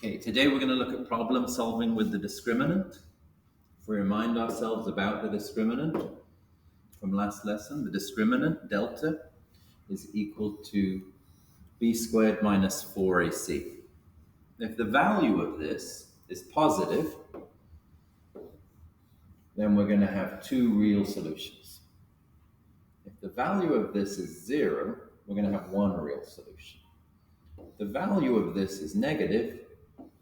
Okay, today we're going to look at problem solving with the discriminant. If we remind ourselves about the discriminant from last lesson, the discriminant, delta, is equal to b squared minus 4ac. If the value of this is positive, then we're going to have two real solutions. If the value of this is 0, we're going to have one real solution. If the value of this is negative,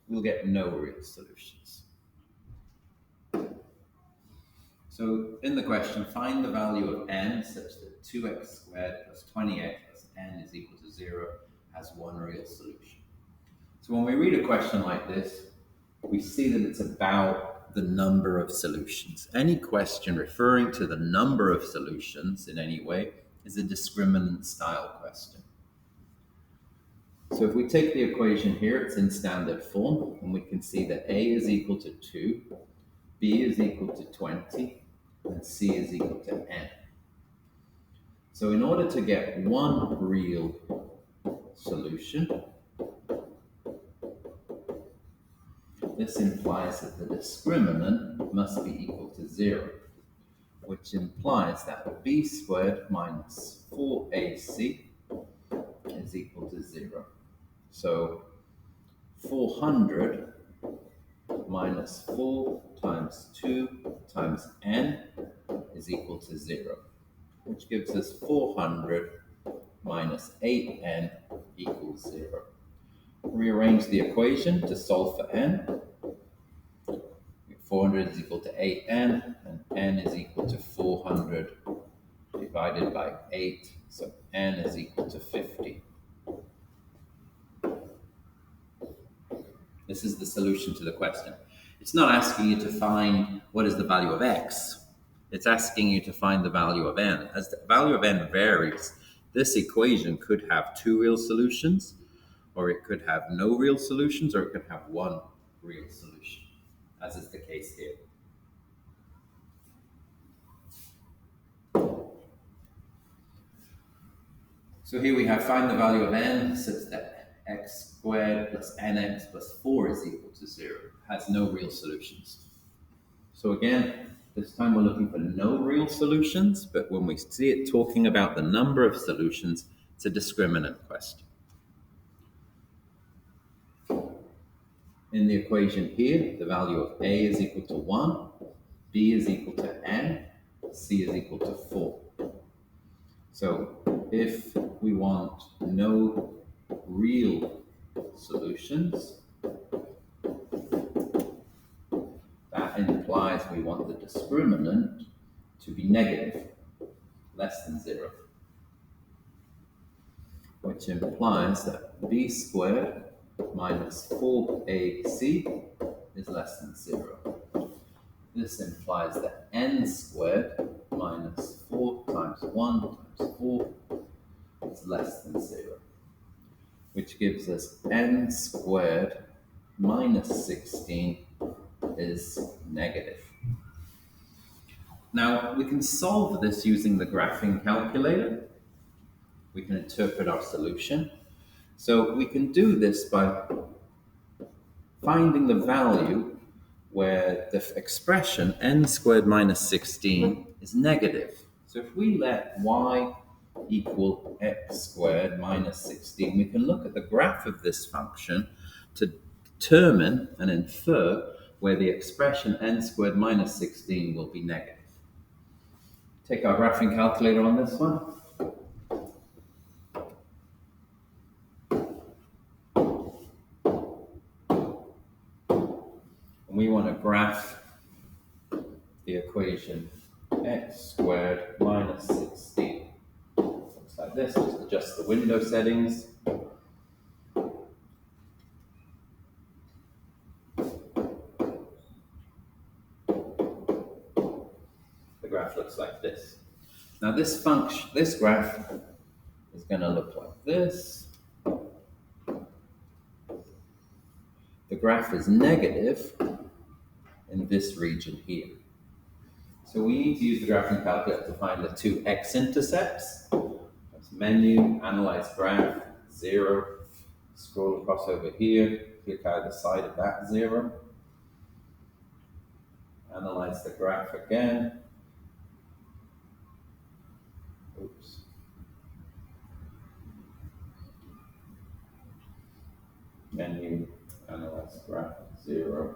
we'll get no real solutions. So in the question, find the value of n such that 2x squared plus 20x plus n is equal to 0 has one real solution. So when we read a question like this, we see that it's about the number of solutions. Any question referring to the number of solutions in any way is a discriminant style question. So if we take the equation here, it's in standard form, and we can see that a is equal to 2, b is equal to 20, and c is equal to n. So in order to get one real solution, this implies that the discriminant must be equal to 0, which implies that b squared minus 4ac is equal to 0. So 400 minus 4 times 2 times n is equal to 0, which gives us 400 minus 8n equals 0. Rearrange the equation to solve for n. 400 is equal to 8n, and n is equal to 400 divided by 8, so n is equal to 50. This is the solution to the question. It's not asking you to find what is the value of x. It's asking you to find the value of n. As the value of n varies, this equation could have two real solutions, or it could have no real solutions, or it could have one real solution, as is the case here. So here we have find the value of n such that x squared plus nx plus 4 is equal to 0. Has no real solutions. So again, this time we're looking for no real solutions, but when we see it talking about the number of solutions, it's a discriminant question. In the equation here, the value of a is equal to 1, b is equal to n, c is equal to 4. So if we want no real solutions, that implies we want the discriminant to be negative, less than 0, which implies that b squared minus 4ac is less than 0. This implies that n squared minus 4 times 1 times 4 is less than 0, which gives us n squared minus 16 is negative. Now, we can solve this using the graphing calculator. We can interpret our solution. So we can do this by finding the value where the expression n squared minus 16 is negative. So if we let y equal x squared minus 16, we can look at the graph of this function to determine and infer where the expression n squared minus 16 will be negative. Take our graphing calculator on this one. And we want to graph the equation x squared minus 16. Looks like this. Just adjust the window settings. The graph looks like this. Now this graph is going to look like this. The graph is negative in this region here. So we need to use the graphing calculator to find the two x-intercepts. That's menu, analyze graph, 0, scroll across over here, click either side of that 0. Analyze the graph again. Oops. Menu, analyze graph at 0.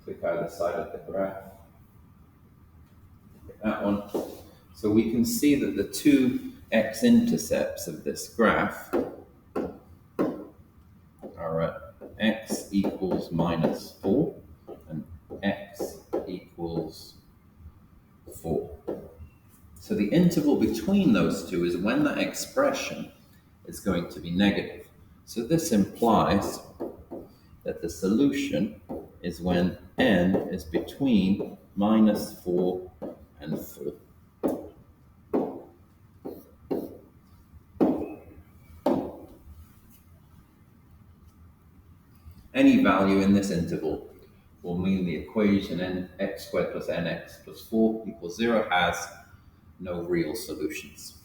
Click either side of the graph. That one. So we can see that the two x-intercepts of this graph are at x equals minus 4 and x equals 4. So the interval between those two is when that expression is going to be negative. So this implies that the solution is when n is between minus 4 and 4. Any value in this interval will mean the equation x squared plus nx plus 4 equals 0 has no real solutions.